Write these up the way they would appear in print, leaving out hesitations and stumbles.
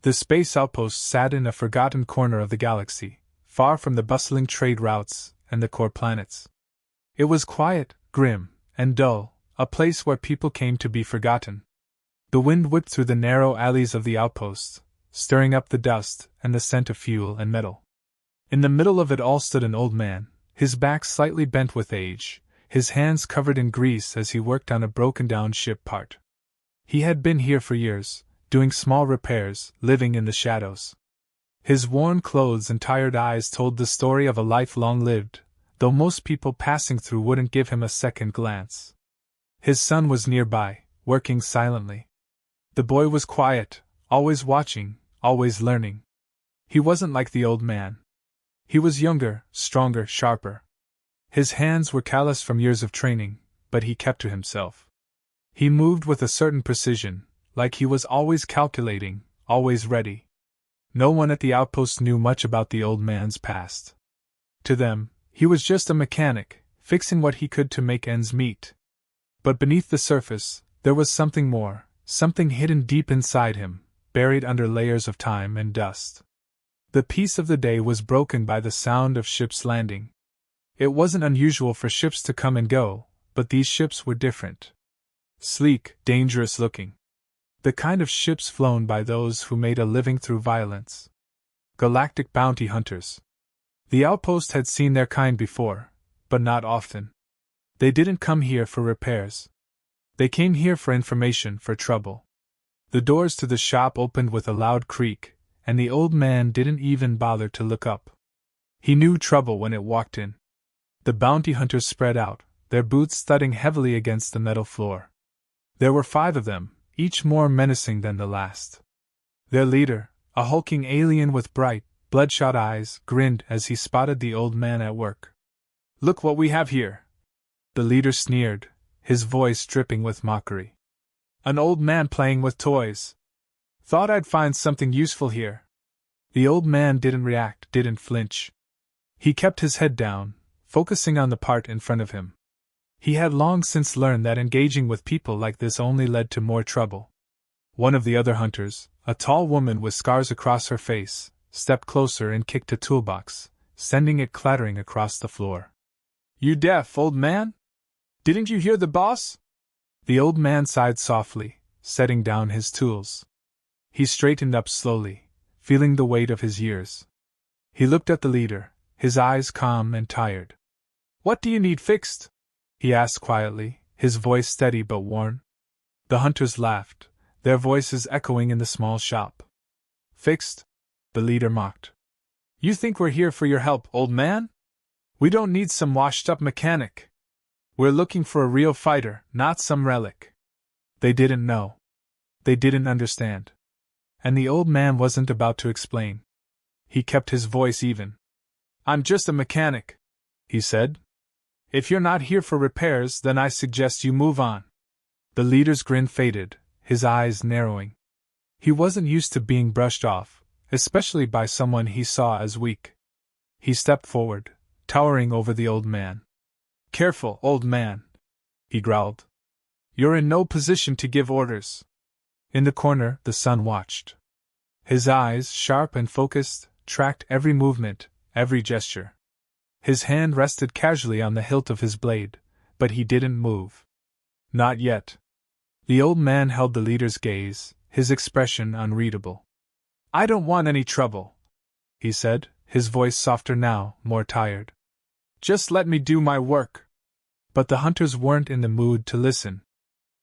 The space outpost sat in a forgotten corner of the galaxy, far from the bustling trade routes and the core planets. It was quiet, grim, and dull, a place where people came to be forgotten. The wind whipped through the narrow alleys of the outpost, stirring up the dust and the scent of fuel and metal. In the middle of it all stood an old man, his back slightly bent with age, his hands covered in grease as he worked on a broken-down ship part. He had been here for years, doing small repairs, living in the shadows. His worn clothes and tired eyes told the story of a life long lived, though most people passing through wouldn't give him a second glance. His son was nearby, working silently. The boy was quiet, always watching, always learning. He wasn't like the old man. He was younger, stronger, sharper. His hands were calloused from years of training, but he kept to himself. He moved with a certain precision, like he was always calculating, always ready. No one at the outpost knew much about the old man's past. To them, he was just a mechanic, fixing what he could to make ends meet. But beneath the surface, there was something more, something hidden deep inside him, buried under layers of time and dust. The peace of the day was broken by the sound of ships landing. It wasn't unusual for ships to come and go, but these ships were different. Sleek, dangerous looking. The kind of ships flown by those who made a living through violence. Galactic bounty hunters. The outpost had seen their kind before, but not often. They didn't come here for repairs. They came here for information, for trouble. The doors to the shop opened with a loud creak, and the old man didn't even bother to look up. He knew trouble when it walked in. The bounty hunters spread out, their boots thudding heavily against the metal floor. There were 5 of them, each more menacing than the last. Their leader, a hulking alien with bright, bloodshot eyes, grinned as he spotted the old man at work. "Look what we have here!" The leader sneered, his voice dripping with mockery. "An old man playing with toys. Thought I'd find something useful here." The old man didn't react, didn't flinch. He kept his head down, focusing on the part in front of him. He had long since learned that engaging with people like this only led to more trouble. One of the other hunters, a tall woman with scars across her face, stepped closer and kicked a toolbox, sending it clattering across the floor. "You deaf, old man? Didn't you hear the boss?" The old man sighed softly, setting down his tools. He straightened up slowly, feeling the weight of his years. He looked at the leader, his eyes calm and tired. "What do you need fixed?" he asked quietly, his voice steady but worn. The hunters laughed, their voices echoing in the small shop. "Fixed?" the leader mocked. "You think we're here for your help, old man? We don't need some washed-up mechanic. We're looking for a real fighter, not some relic." They didn't know. They didn't understand. And the old man wasn't about to explain. He kept his voice even. "I'm just a mechanic," he said. "If you're not here for repairs, then I suggest you move on." The leader's grin faded, his eyes narrowing. He wasn't used to being brushed off, especially by someone he saw as weak. He stepped forward, towering over the old man. "Careful, old man," he growled. "You're in no position to give orders." In the corner, the son watched. His eyes, sharp and focused, tracked every movement, every gesture. His hand rested casually on the hilt of his blade, but he didn't move. Not yet. The old man held the leader's gaze, his expression unreadable. "I don't want any trouble," he said, his voice softer now, more tired. "Just let me do my work." But the hunters weren't in the mood to listen.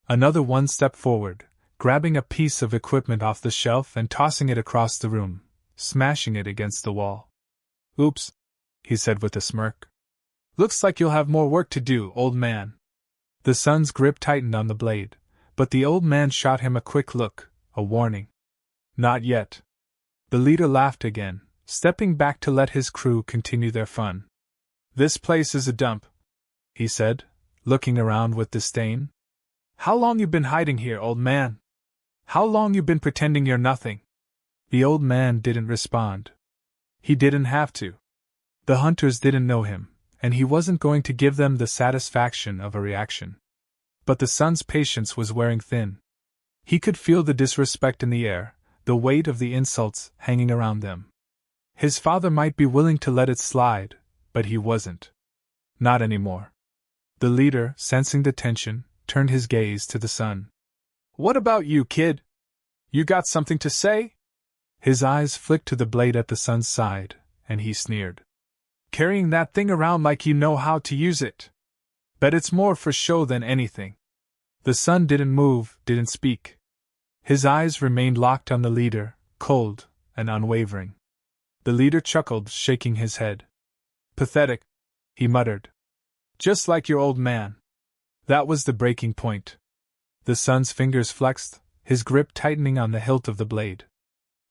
Another one stepped forward, grabbing a piece of equipment off the shelf and tossing it across the room, smashing it against the wall. "Oops," he said with a smirk. "Looks like you'll have more work to do, old man." The son's grip tightened on the blade, but the old man shot him a quick look, a warning. "Not yet." The leader laughed again, stepping back to let his crew continue their fun. "This place is a dump," he said, looking around with disdain. "How long you been hiding here, old man? How long you been pretending you're nothing?" The old man didn't respond. He didn't have to. The hunters didn't know him, and he wasn't going to give them the satisfaction of a reaction. But the son's patience was wearing thin. He could feel the disrespect in the air, the weight of the insults hanging around them. His father might be willing to let it slide, but he wasn't. Not anymore. The leader, sensing the tension, turned his gaze to the son. "What about you, kid? You got something to say?" His eyes flicked to the blade at the son's side, and he sneered. "Carrying that thing around like you know how to use it. Bet it's more for show than anything." The son didn't move, didn't speak. His eyes remained locked on the leader, cold and unwavering. The leader chuckled, shaking his head. "Pathetic," he muttered. "Just like your old man." That was the breaking point. The son's fingers flexed, his grip tightening on the hilt of the blade.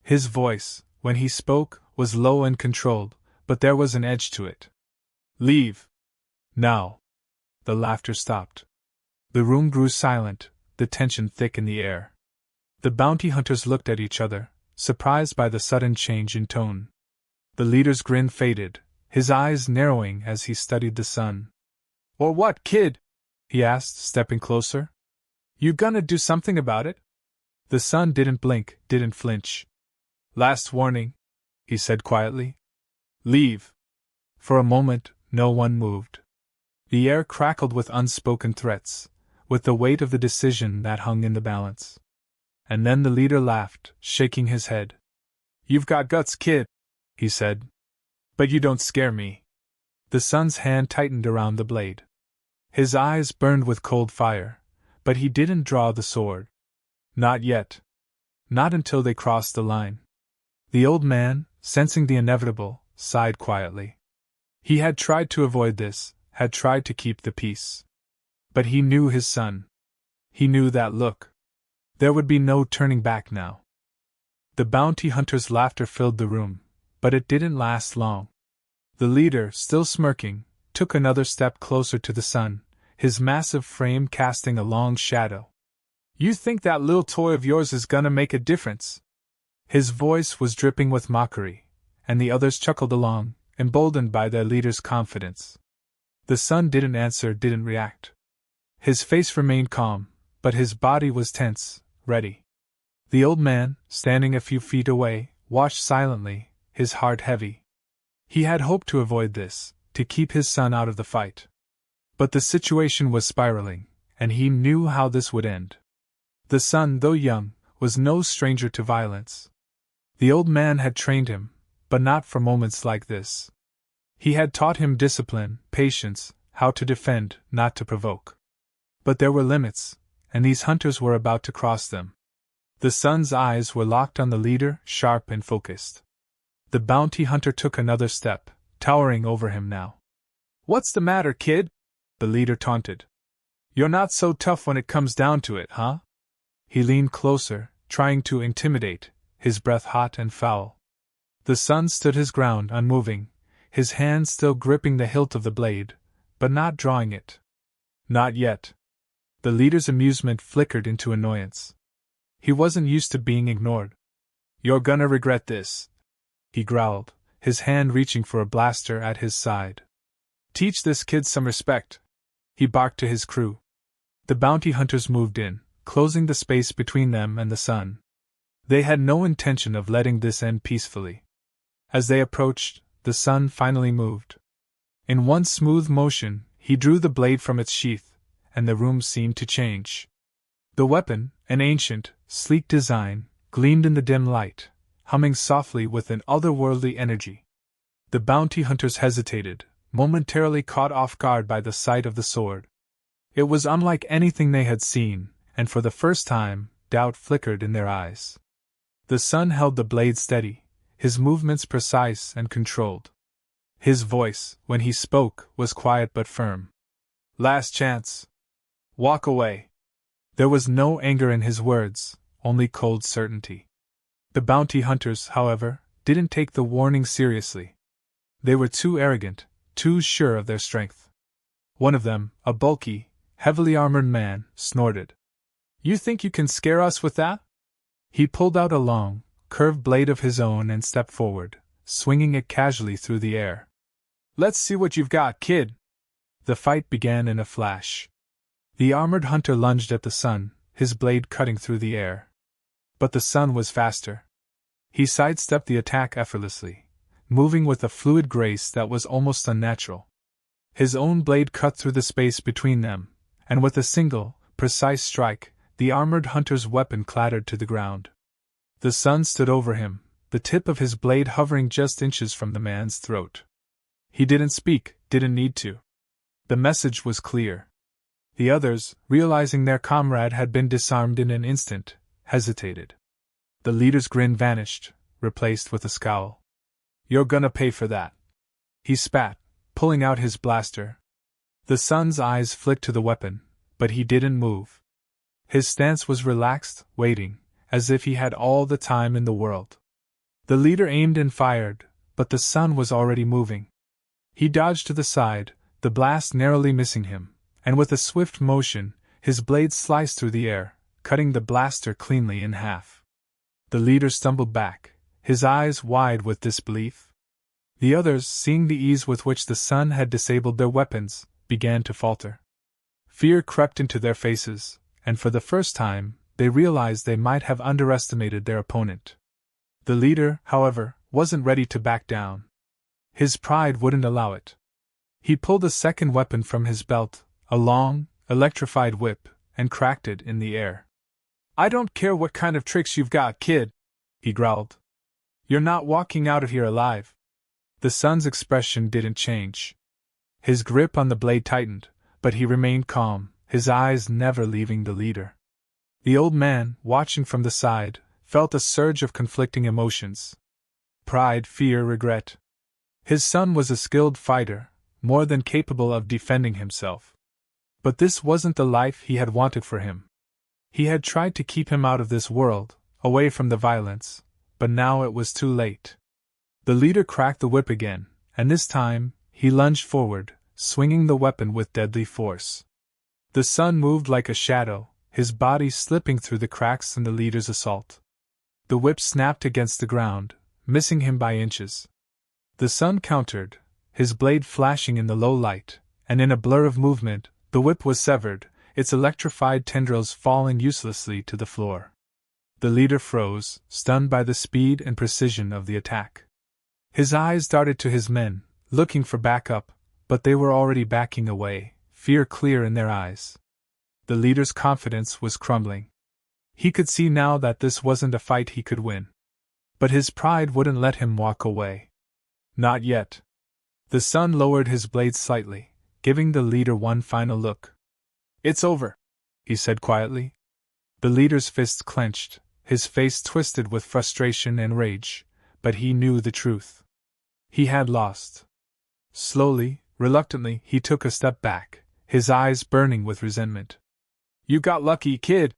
His voice, when he spoke, was low and controlled, but there was an edge to it. "Leave. Now." The laughter stopped. The room grew silent, the tension thick in the air. The bounty hunters looked at each other, surprised by the sudden change in tone. The leader's grin faded, his eyes narrowing as he studied the son. "Or what, kid?" he asked, stepping closer. "You gonna do something about it?" The son didn't blink, didn't flinch. "Last warning," he said quietly. "Leave." For a moment, no one moved. The air crackled with unspoken threats, with the weight of the decision that hung in the balance. And then the leader laughed, shaking his head. "You've got guts, kid," he said. "But you don't scare me." The son's hand tightened around the blade. His eyes burned with cold fire, but he didn't draw the sword. Not yet. Not until they crossed the line. The old man, sensing the inevitable, sighed quietly. He had tried to avoid this, had tried to keep the peace. But he knew his son. He knew that look. There would be no turning back now. The bounty hunter's laughter filled the room, but it didn't last long. The leader, still smirking, took another step closer to the son, his massive frame casting a long shadow. "You think that little toy of yours is gonna make a difference?" His voice was dripping with mockery, and the others chuckled along, emboldened by their leader's confidence. The son didn't answer, didn't react. His face remained calm, but his body was tense, ready. The old man, standing a few feet away, watched silently, his heart heavy. He had hoped to avoid this, to keep his son out of the fight. But the situation was spiraling, and he knew how this would end. The son, though young, was no stranger to violence. The old man had trained him, but not for moments like this. He had taught him discipline, patience, how to defend, not to provoke. But there were limits, and these hunters were about to cross them. The son's eyes were locked on the leader, sharp and focused. The bounty hunter took another step, towering over him now. "What's the matter, kid?" the leader taunted. "You're not so tough when it comes down to it, huh?" He leaned closer, trying to intimidate, his breath hot and foul. The son stood his ground, unmoving, his hand still gripping the hilt of the blade, but not drawing it. Not yet. The leader's amusement flickered into annoyance. He wasn't used to being ignored. "You're gonna regret this," he growled, his hand reaching for a blaster at his side. "Teach this kid some respect," he barked to his crew. The bounty hunters moved in, closing the space between them and the sun. They had no intention of letting this end peacefully. As they approached, the sun finally moved. In one smooth motion, he drew the blade from its sheath, and the room seemed to change. The weapon, an ancient, sleek design, gleamed in the dim light, humming softly with an otherworldly energy. The bounty hunters hesitated, momentarily caught off guard by the sight of the sword. It was unlike anything they had seen, and for the first time, doubt flickered in their eyes. The son held the blade steady, his movements precise and controlled. His voice, when he spoke, was quiet but firm. "Last chance. Walk away." There was no anger in his words, only cold certainty. The bounty hunters, however, didn't take the warning seriously. They were too arrogant, too sure of their strength. One of them, a bulky, heavily armored man, snorted. "You think you can scare us with that?" He pulled out a long, curved blade of his own and stepped forward, swinging it casually through the air. "Let's see what you've got, kid." The fight began in a flash. The armored hunter lunged at the son, his blade cutting through the air. But the son was faster. He sidestepped the attack effortlessly, moving with a fluid grace that was almost unnatural. His own blade cut through the space between them, and with a single, precise strike, the armored hunter's weapon clattered to the ground. The sun stood over him, the tip of his blade hovering just inches from the man's throat. He didn't speak, didn't need to. The message was clear. The others, realizing their comrade had been disarmed in an instant, hesitated. The leader's grin vanished, replaced with a scowl. "You're gonna pay for that," he spat, pulling out his blaster. The son's eyes flicked to the weapon, but he didn't move. His stance was relaxed, waiting, as if he had all the time in the world. The leader aimed and fired, but the son was already moving. He dodged to the side, the blast narrowly missing him, and with a swift motion, his blade sliced through the air, cutting the blaster cleanly in half. The leader stumbled back, his eyes wide with disbelief. The others, seeing the ease with which the son had disabled their weapons, began to falter. Fear crept into their faces, and for the first time, they realized they might have underestimated their opponent. The leader, however, wasn't ready to back down. His pride wouldn't allow it. He pulled a second weapon from his belt, a long, electrified whip, and cracked it in the air. "I don't care what kind of tricks you've got, kid," he growled. "You're not walking out of here alive." The son's expression didn't change. His grip on the blade tightened, but he remained calm, his eyes never leaving the leader. The old man, watching from the side, felt a surge of conflicting emotions. Pride, fear, regret. His son was a skilled fighter, more than capable of defending himself. But this wasn't the life he had wanted for him. He had tried to keep him out of this world, away from the violence, but now it was too late. The leader cracked the whip again, and this time, he lunged forward, swinging the weapon with deadly force. The son moved like a shadow, his body slipping through the cracks in the leader's assault. The whip snapped against the ground, missing him by inches. The son countered, his blade flashing in the low light, and in a blur of movement, the whip was severed, its electrified tendrils falling uselessly to the floor. The leader froze, stunned by the speed and precision of the attack. His eyes darted to his men, looking for backup, but they were already backing away, fear clear in their eyes. The leader's confidence was crumbling. He could see now that this wasn't a fight he could win. But his pride wouldn't let him walk away. Not yet. The son lowered his blade slightly, giving the leader one final look. "It's over," he said quietly. The leader's fists clenched, his face twisted with frustration and rage, but he knew the truth. He had lost. Slowly, reluctantly, he took a step back, his eyes burning with resentment. "You got lucky, kid,"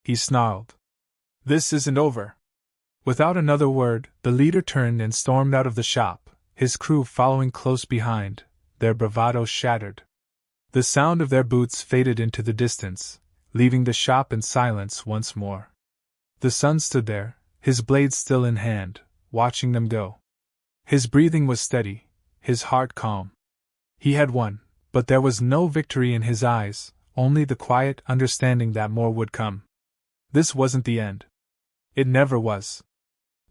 he snarled. "This isn't over." Without another word, the leader turned and stormed out of the shop, his crew following close behind, their bravado shattered. The sound of their boots faded into the distance, leaving the shop in silence once more. The son stood there, his blade still in hand, watching them go. His breathing was steady, his heart calm. He had won, but there was no victory in his eyes, only the quiet understanding that more would come. This wasn't the end. It never was.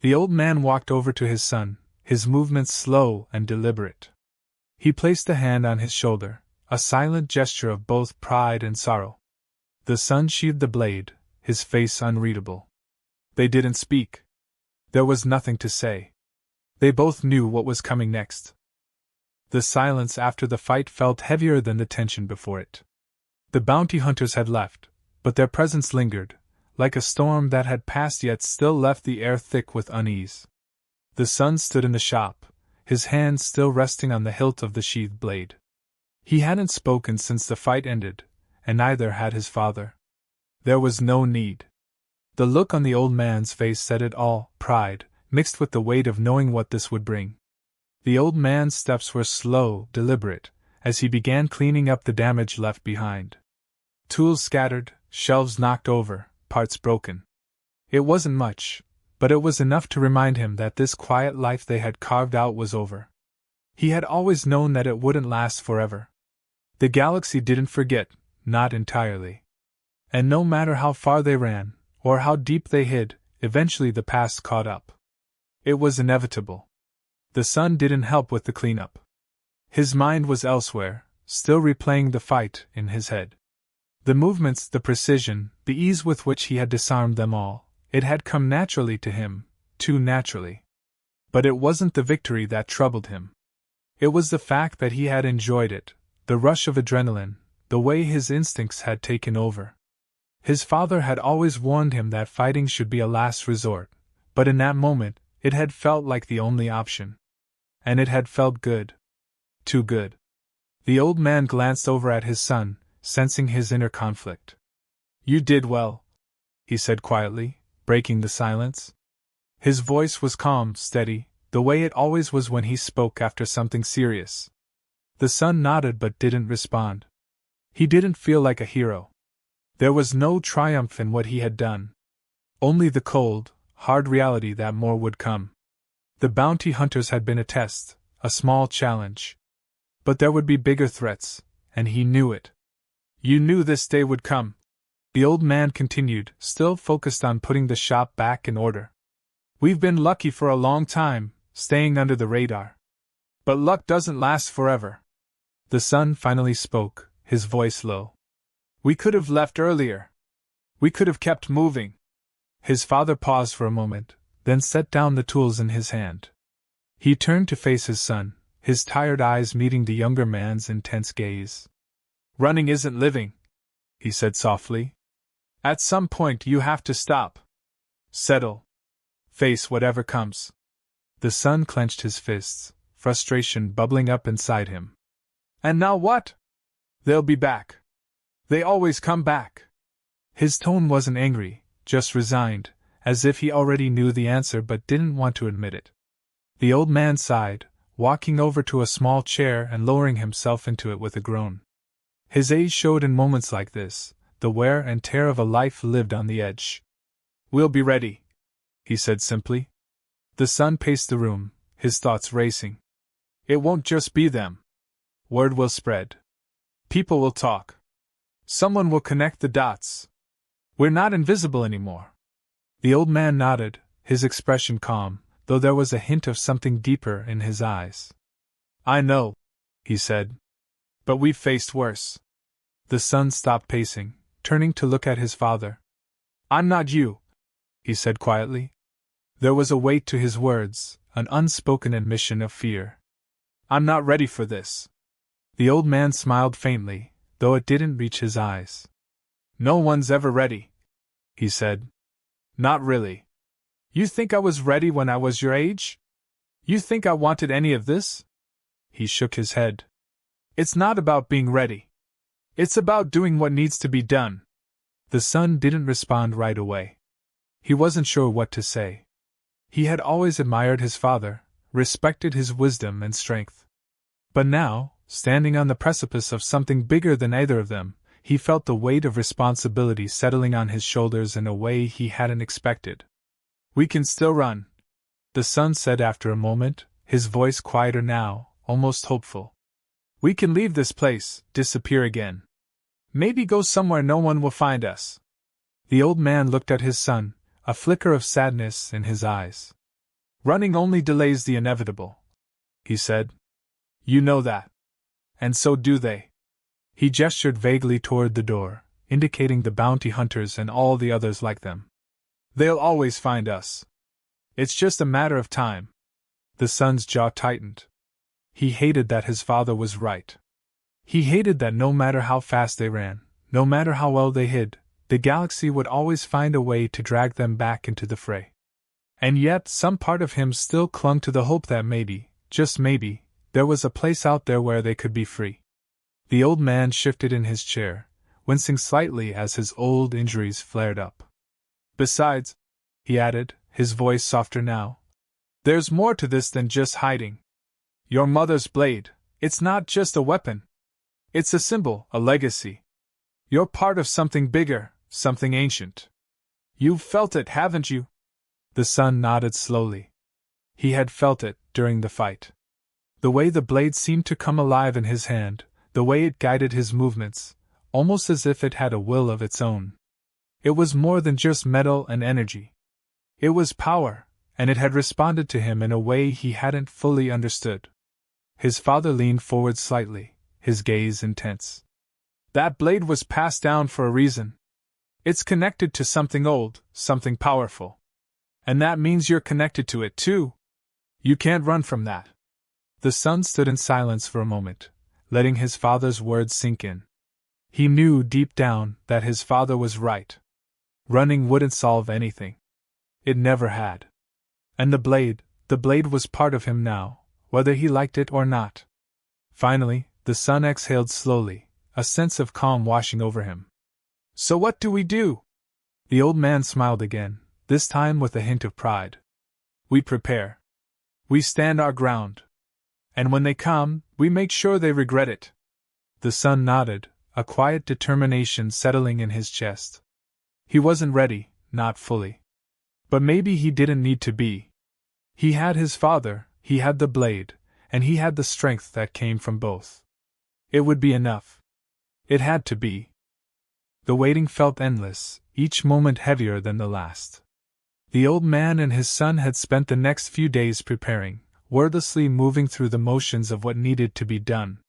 The old man walked over to his son, his movements slow and deliberate. He placed a hand on his shoulder, a silent gesture of both pride and sorrow. The son sheathed the blade, his face unreadable. They didn't speak. There was nothing to say. They both knew what was coming next. The silence after the fight felt heavier than the tension before it. The bounty hunters had left, but their presence lingered, like a storm that had passed yet still left the air thick with unease. The son stood in the shop, his hand still resting on the hilt of the sheathed blade. He hadn't spoken since the fight ended, and neither had his father. There was no need. The look on the old man's face said it all, pride, mixed with the weight of knowing what this would bring. The old man's steps were slow, deliberate, as he began cleaning up the damage left behind. Tools scattered, shelves knocked over, parts broken. It wasn't much, but it was enough to remind him that this quiet life they had carved out was over. He had always known that it wouldn't last forever. The galaxy didn't forget, not entirely. And no matter how far they ran, or how deep they hid, eventually the past caught up. It was inevitable. The sun didn't help with the cleanup. His mind was elsewhere, still replaying the fight in his head. The movements, the precision, the ease with which he had disarmed them all, it had come naturally to him, too naturally. But it wasn't the victory that troubled him. It was the fact that he had enjoyed it, the rush of adrenaline, the way his instincts had taken over. His father had always warned him that fighting should be a last resort, but in that moment, it had felt like the only option. And it had felt good. Too good. The old man glanced over at his son, sensing his inner conflict. "You did well," he said quietly, breaking the silence. His voice was calm, steady, the way it always was when he spoke after something serious. The son nodded but didn't respond. He didn't feel like a hero. There was no triumph in what he had done. Only the cold, hard reality that more would come. The bounty hunters had been a test, a small challenge. But there would be bigger threats, and he knew it. "You knew this day would come," the old man continued, still focused on putting the shop back in order. "We've been lucky for a long time, staying under the radar. But luck doesn't last forever." The son finally spoke, his voice low. "We could have left earlier. We could have kept moving." His father paused for a moment, then set down the tools in his hand. He turned to face his son, his tired eyes meeting the younger man's intense gaze. "Running isn't living," he said softly. "At some point you have to stop. Settle. Face whatever comes." The son clenched his fists, frustration bubbling up inside him. "And now what?" "They'll be back. They always come back." His tone wasn't angry, just resigned, as if he already knew the answer but didn't want to admit it. The old man sighed, walking over to a small chair and lowering himself into it with a groan. His age showed in moments like this, the wear and tear of a life lived on the edge. "We'll be ready," he said simply. The son paced the room, his thoughts racing. "It won't just be them. Word will spread. People will talk. Someone will connect the dots. We're not invisible anymore." The old man nodded, his expression calm, though there was a hint of something deeper in his eyes. "I know," he said. "But we've faced worse." The son stopped pacing, turning to look at his father. "I'm not you," he said quietly. There was a weight to his words, an unspoken admission of fear. "I'm not ready for this." The old man smiled faintly, though it didn't reach his eyes. "No one's ever ready," he said. "Not really. You think I was ready when I was your age? You think I wanted any of this?" He shook his head. "It's not about being ready. It's about doing what needs to be done." The son didn't respond right away. He wasn't sure what to say. He had always admired his father, respected his wisdom and strength. But now, standing on the precipice of something bigger than either of them, he felt the weight of responsibility settling on his shoulders in a way he hadn't expected. "We can still run," the son said after a moment, his voice quieter now, almost hopeful. "We can leave this place, disappear again. Maybe go somewhere no one will find us." The old man looked at his son, a flicker of sadness in his eyes. "Running only delays the inevitable," he said. "You know that. And so do they." He gestured vaguely toward the door, indicating the bounty hunters and all the others like them. "They'll always find us. It's just a matter of time." The son's jaw tightened. He hated that his father was right. He hated that no matter how fast they ran, no matter how well they hid, the galaxy would always find a way to drag them back into the fray. And yet some part of him still clung to the hope that maybe, just maybe, there was a place out there where they could be free. The old man shifted in his chair, wincing slightly as his old injuries flared up. "Besides," he added, his voice softer now, "there's more to this than just hiding. Your mother's blade, it's not just a weapon. It's a symbol, a legacy. You're part of something bigger, something ancient. You've felt it, haven't you?" The son nodded slowly. He had felt it, during the fight. The way the blade seemed to come alive in his hand, the way it guided his movements, almost as if it had a will of its own. It was more than just metal and energy. It was power, and it had responded to him in a way he hadn't fully understood. His father leaned forward slightly, his gaze intense. That blade was passed down for a reason. It's connected to something old, something powerful. And that means you're connected to it too. You can't run from that. The son stood in silence for a moment, letting his father's words sink in. He knew deep down that his father was right. Running wouldn't solve anything. It never had. And the blade was part of him now, whether he liked it or not. Finally, the son exhaled slowly, a sense of calm washing over him. So what do we do? The old man smiled again, this time with a hint of pride. We prepare. We stand our ground. And when they come, we make sure they regret it. The son nodded, a quiet determination settling in his chest. He wasn't ready, not fully. But maybe he didn't need to be. He had his father, he had the blade, and he had the strength that came from both. It would be enough. It had to be. The waiting felt endless, each moment heavier than the last. The old man and his son had spent the next few days preparing, wordlessly moving through the motions of what needed to be done.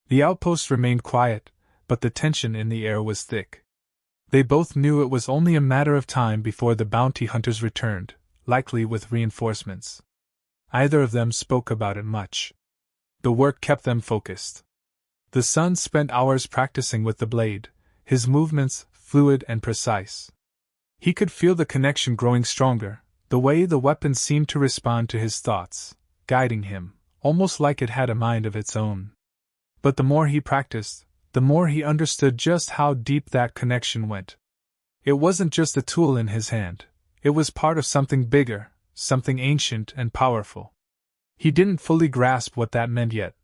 The outpost remained quiet, but the tension in the air was thick. They both knew it was only a matter of time before the bounty hunters returned, likely with reinforcements. Either of them spoke about it much. The work kept them focused. The son spent hours practicing with the blade, his movements fluid and precise. He could feel the connection growing stronger, the way the weapon seemed to respond to his thoughts, guiding him, almost like it had a mind of its own. But the more he practiced, the more he understood just how deep that connection went. It wasn't just a tool in his hand, it was part of something bigger, something ancient and powerful. He didn't fully grasp what that meant yet,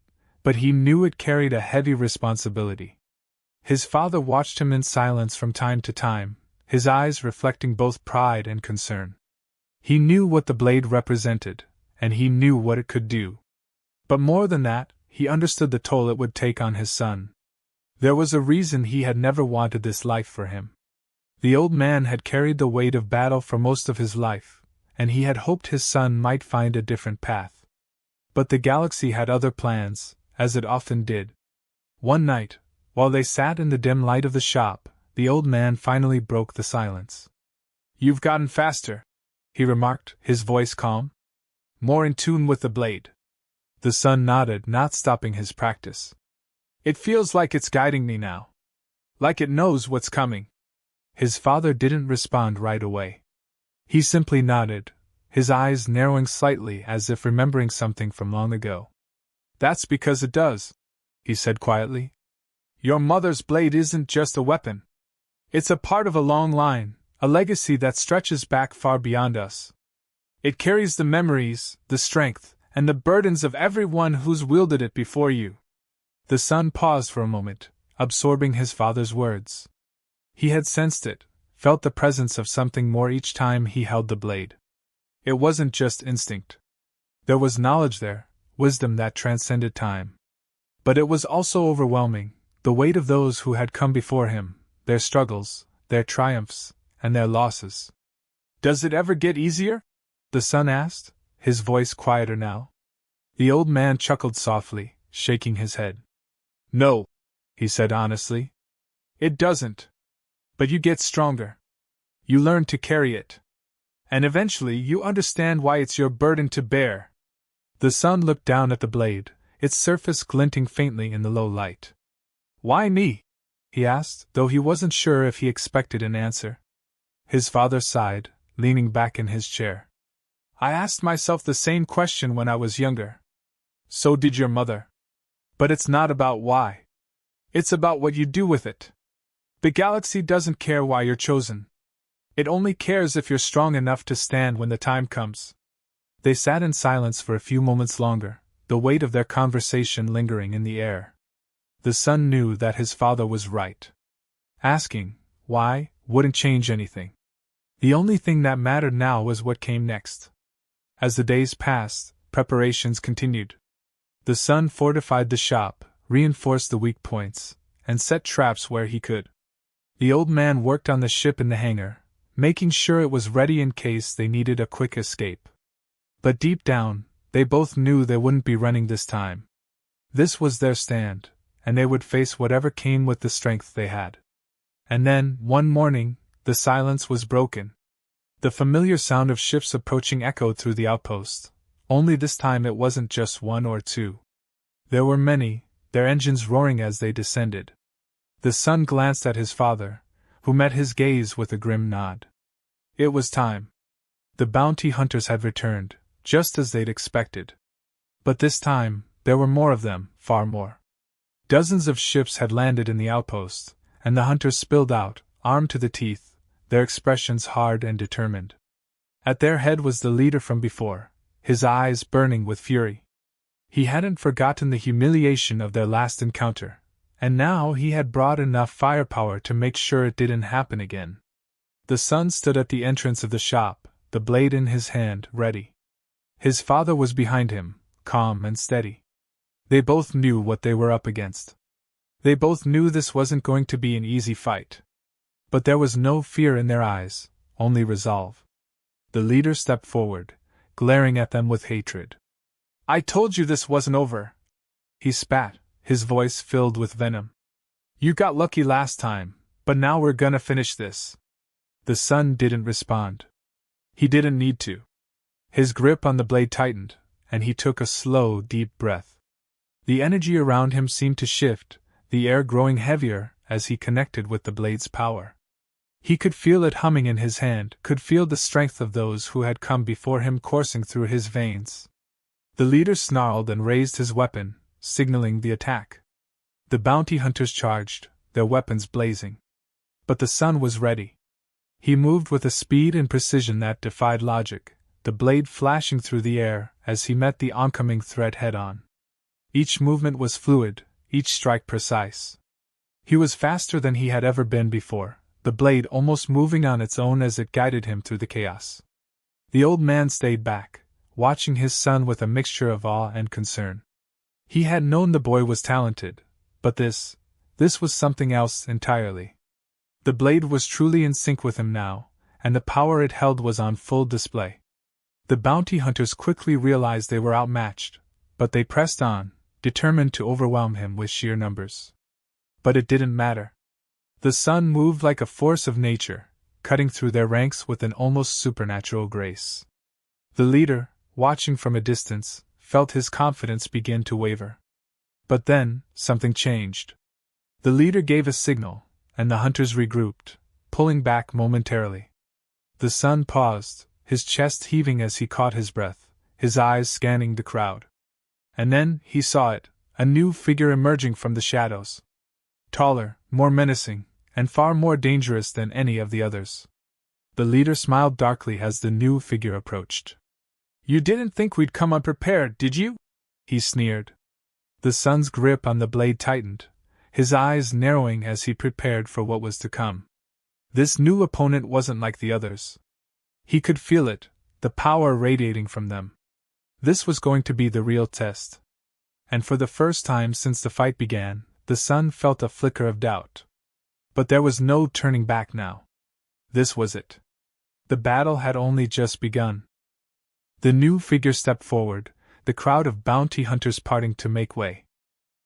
but he knew it carried a heavy responsibility. His father watched him in silence from time to time, his eyes reflecting both pride and concern. He knew what the blade represented, and he knew what it could do. But more than that, he understood the toll it would take on his son. There was a reason he had never wanted this life for him. The old man had carried the weight of battle for most of his life, and he had hoped his son might find a different path. But the galaxy had other plans, as it often did. One night, while they sat in the dim light of the shop, the old man finally broke the silence. "You've gotten faster," he remarked, his voice calm. "More in tune with the blade." The son nodded, not stopping his practice. "It feels like it's guiding me now. Like it knows what's coming." His father didn't respond right away. He simply nodded, his eyes narrowing slightly as if remembering something from long ago. "That's because it does," he said quietly. "Your mother's blade isn't just a weapon. It's a part of a long line, a legacy that stretches back far beyond us. It carries the memories, the strength, and the burdens of everyone who's wielded it before you." The son paused for a moment, absorbing his father's words. He had sensed it, felt the presence of something more each time he held the blade. It wasn't just instinct. There was knowledge there, wisdom that transcended time. But it was also overwhelming, the weight of those who had come before him, their struggles, their triumphs, and their losses. "Does it ever get easier?" the son asked, his voice quieter now. The old man chuckled softly, shaking his head. "No," he said honestly. "It doesn't. But you get stronger. You learn to carry it. And eventually you understand why it's your burden to bear." The son looked down at the blade, its surface glinting faintly in the low light. "Why me?" he asked, though he wasn't sure if he expected an answer. His father sighed, leaning back in his chair. "I asked myself the same question when I was younger. So did your mother. But it's not about why. It's about what you do with it. The galaxy doesn't care why you're chosen. It only cares if you're strong enough to stand when the time comes." They sat in silence for a few moments longer, the weight of their conversation lingering in the air. The son knew that his father was right. Asking, why, wouldn't change anything. The only thing that mattered now was what came next. As the days passed, preparations continued. The son fortified the shop, reinforced the weak points, and set traps where he could. The old man worked on the ship in the hangar, making sure it was ready in case they needed a quick escape. But deep down, they both knew they wouldn't be running this time. This was their stand, and they would face whatever came with the strength they had. And then, one morning, the silence was broken. The familiar sound of ships approaching echoed through the outpost, only this time it wasn't just one or two. There were many, their engines roaring as they descended. The son glanced at his father, who met his gaze with a grim nod. It was time. The bounty hunters had returned, just as they'd expected. But this time, there were more of them, far more. Dozens of ships had landed in the outpost, and the hunters spilled out, armed to the teeth, their expressions hard and determined. At their head was the leader from before, his eyes burning with fury. He hadn't forgotten the humiliation of their last encounter, and now he had brought enough firepower to make sure it didn't happen again. The son stood at the entrance of the shop, the blade in his hand, ready. His father was behind him, calm and steady. They both knew what they were up against. They both knew this wasn't going to be an easy fight. But there was no fear in their eyes, only resolve. The leader stepped forward, glaring at them with hatred. "I told you this wasn't over," he spat, his voice filled with venom. "You got lucky last time, but now we're gonna finish this." The son didn't respond. He didn't need to. His grip on the blade tightened, and he took a slow, deep breath. The energy around him seemed to shift, the air growing heavier as he connected with the blade's power. He could feel it humming in his hand, could feel the strength of those who had come before him coursing through his veins. The leader snarled and raised his weapon, signaling the attack. The bounty hunters charged, their weapons blazing. But the son was ready. He moved with a speed and precision that defied logic, the blade flashing through the air as he met the oncoming threat head-on. Each movement was fluid, each strike precise. He was faster than he had ever been before, the blade almost moving on its own as it guided him through the chaos. The old man stayed back, watching his son with a mixture of awe and concern. He had known the boy was talented, but this was something else entirely. The blade was truly in sync with him now, and the power it held was on full display. The bounty hunters quickly realized they were outmatched, but they pressed on, determined to overwhelm him with sheer numbers. But it didn't matter. The son moved like a force of nature, cutting through their ranks with an almost supernatural grace. The leader, watching from a distance, felt his confidence begin to waver. But then, something changed. The leader gave a signal, and the hunters regrouped, pulling back momentarily. The son paused, his chest heaving as he caught his breath, his eyes scanning the crowd. And then, he saw it, a new figure emerging from the shadows. Taller, more menacing, and far more dangerous than any of the others. The leader smiled darkly as the new figure approached. "You didn't think we'd come unprepared, did you?" he sneered. The son's grip on the blade tightened, his eyes narrowing as he prepared for what was to come. This new opponent wasn't like the others. He could feel it, the power radiating from them. This was going to be the real test. And for the first time since the fight began, the son felt a flicker of doubt. But there was no turning back now. This was it. The battle had only just begun. The new figure stepped forward, the crowd of bounty hunters parting to make way.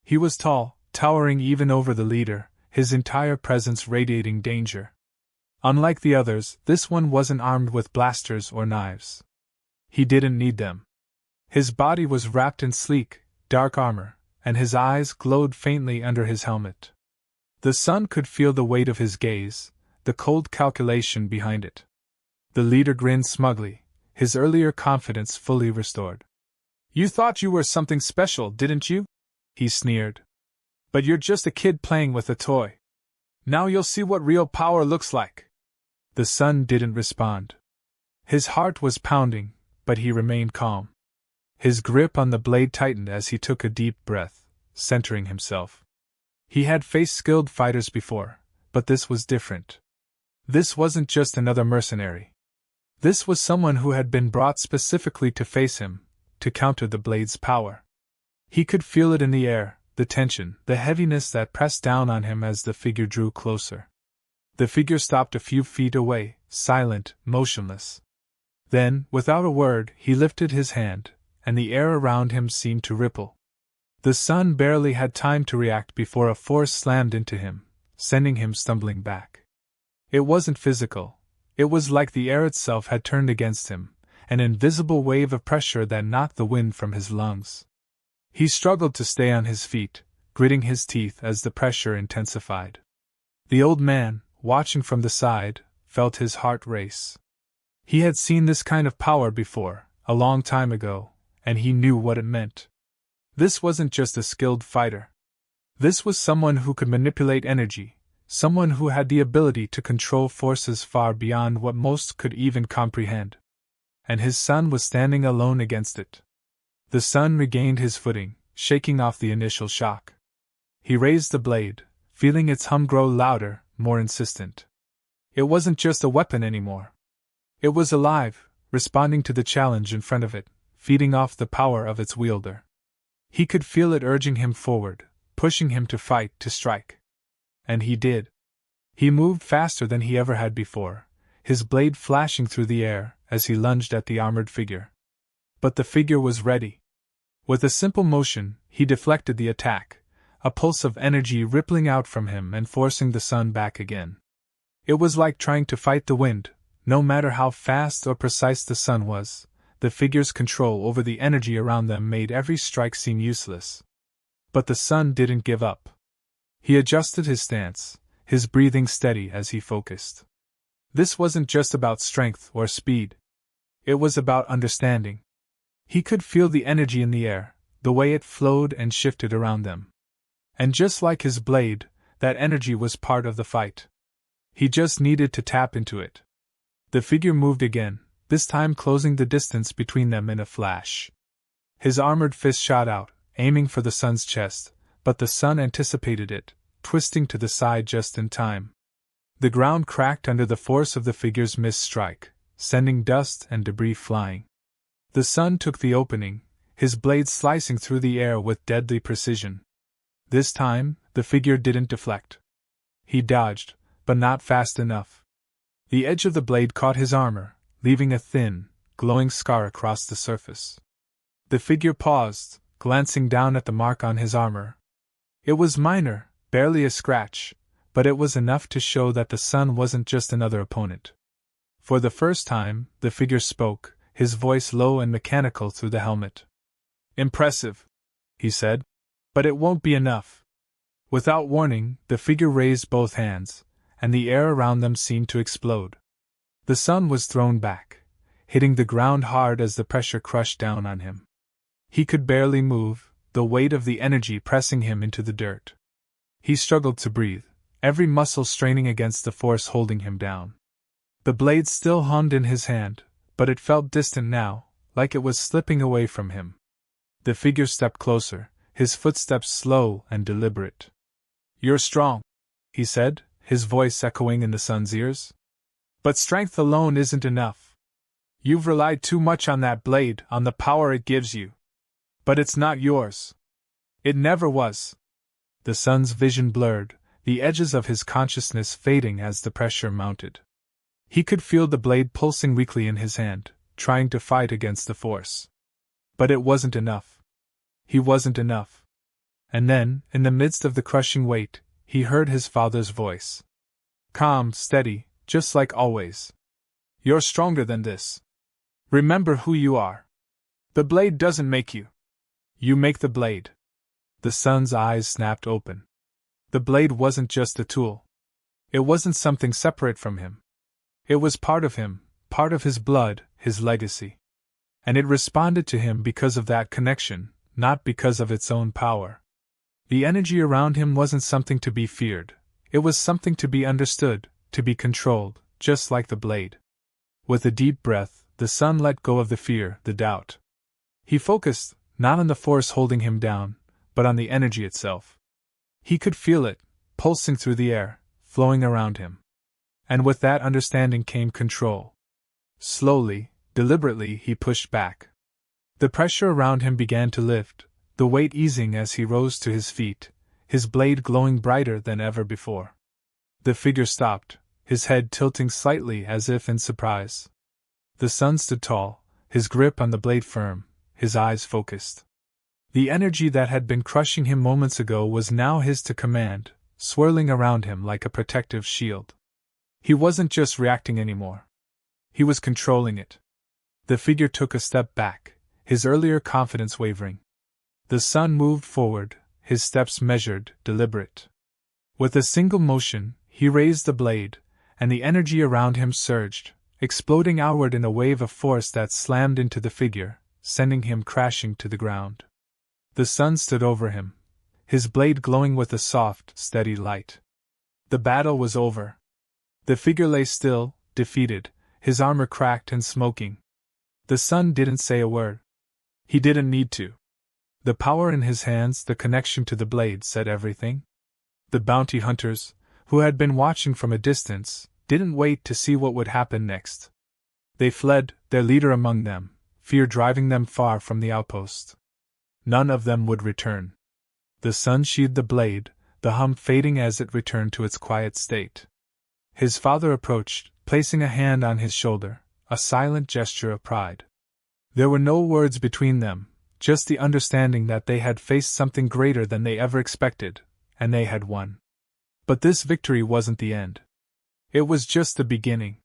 He was tall, towering even over the leader, his entire presence radiating danger. Unlike the others, this one wasn't armed with blasters or knives. He didn't need them. His body was wrapped in sleek, dark armor, and his eyes glowed faintly under his helmet. The son could feel the weight of his gaze, the cold calculation behind it. The leader grinned smugly, his earlier confidence fully restored. "You thought you were something special, didn't you?" he sneered. "But you're just a kid playing with a toy. Now you'll see what real power looks like." The son didn't respond. His heart was pounding, but he remained calm. His grip on the blade tightened as he took a deep breath, centering himself. He had faced skilled fighters before, but this was different. This wasn't just another mercenary. This was someone who had been brought specifically to face him, to counter the blade's power. He could feel it in the air, the tension, the heaviness that pressed down on him as the figure drew closer. The figure stopped a few feet away, silent, motionless. Then, without a word, he lifted his hand, and the air around him seemed to ripple. The sun barely had time to react before a force slammed into him, sending him stumbling back. It wasn't physical. It was like the air itself had turned against him, an invisible wave of pressure that knocked the wind from his lungs. He struggled to stay on his feet, gritting his teeth as the pressure intensified. The old man, watching from the side, felt his heart race. He had seen this kind of power before, a long time ago, and he knew what it meant. This wasn't just a skilled fighter. This was someone who could manipulate energy, someone who had the ability to control forces far beyond what most could even comprehend. And his son was standing alone against it. The son regained his footing, shaking off the initial shock. He raised the blade, feeling its hum grow louder, more insistent. It wasn't just a weapon anymore. It was alive, responding to the challenge in front of it, feeding off the power of its wielder. He could feel it urging him forward, pushing him to fight, to strike. And he did. He moved faster than he ever had before, his blade flashing through the air as he lunged at the armored figure. But the figure was ready. With a simple motion, he deflected the attack, a pulse of energy rippling out from him and forcing the sun back again. It was like trying to fight the wind. No matter how fast or precise the sun was, the figure's control over the energy around them made every strike seem useless. But the sun didn't give up. He adjusted his stance, his breathing steady as he focused. This wasn't just about strength or speed. It was about understanding. He could feel the energy in the air, the way it flowed and shifted around them. And just like his blade, that energy was part of the fight. He just needed to tap into it. The figure moved again, this time closing the distance between them in a flash. His armored fist shot out, aiming for the sun's chest, but the sun anticipated it, twisting to the side just in time. The ground cracked under the force of the figure's missed strike, sending dust and debris flying. The sun took the opening, his blade slicing through the air with deadly precision. This time, the figure didn't deflect. He dodged, but not fast enough. The edge of the blade caught his armor, leaving a thin, glowing scar across the surface. The figure paused, glancing down at the mark on his armor. It was minor, barely a scratch, but it was enough to show that the sun wasn't just another opponent. For the first time, the figure spoke, his voice low and mechanical through the helmet. "Impressive," he said. "But it won't be enough." Without warning, the figure raised both hands, and the air around them seemed to explode. The sun was thrown back, hitting the ground hard as the pressure crushed down on him. He could barely move, the weight of the energy pressing him into the dirt. He struggled to breathe, every muscle straining against the force holding him down. The blade still hummed in his hand, but it felt distant now, like it was slipping away from him. The figure stepped closer, his footsteps slow and deliberate. "You're strong," he said, his voice echoing in the sun's ears. "But strength alone isn't enough. You've relied too much on that blade, on the power it gives you. But it's not yours. It never was." The sun's vision blurred, the edges of his consciousness fading as the pressure mounted. He could feel the blade pulsing weakly in his hand, trying to fight against the force. But it wasn't enough. He wasn't enough. And then, in the midst of the crushing weight, he heard his father's voice. Calm, steady, just like always. "You're stronger than this. Remember who you are. The blade doesn't make you. You make the blade." The son's eyes snapped open. The blade wasn't just a tool. It wasn't something separate from him. It was part of him, part of his blood, his legacy. And it responded to him because of that connection, not because of its own power. The energy around him wasn't something to be feared. It was something to be understood, to be controlled, just like the blade. With a deep breath, the son let go of the fear, the doubt. He focused, not on the force holding him down, but on the energy itself. He could feel it, pulsing through the air, flowing around him. And with that understanding came control. Slowly, deliberately, he pushed back. The pressure around him began to lift, the weight easing as he rose to his feet, his blade glowing brighter than ever before. The figure stopped, his head tilting slightly as if in surprise. The sun stood tall, his grip on the blade firm, his eyes focused. The energy that had been crushing him moments ago was now his to command, swirling around him like a protective shield. He wasn't just reacting anymore. He was controlling it. The figure took a step back, his earlier confidence wavering. The sun moved forward, his steps measured, deliberate. With a single motion, he raised the blade, and the energy around him surged, exploding outward in a wave of force that slammed into the figure, sending him crashing to the ground. The sun stood over him, his blade glowing with a soft, steady light. The battle was over. The figure lay still, defeated, his armor cracked and smoking. The sun didn't say a word. He didn't need to. The power in his hands, the connection to the blade, said everything. The bounty hunters, who had been watching from a distance, didn't wait to see what would happen next. They fled, their leader among them, fear driving them far from the outpost. None of them would return. The sun sheathed the blade, the hum fading as it returned to its quiet state. His father approached, placing a hand on his shoulder, a silent gesture of pride. There were no words between them, just the understanding that they had faced something greater than they ever expected, and they had won. But this victory wasn't the end. It was just the beginning.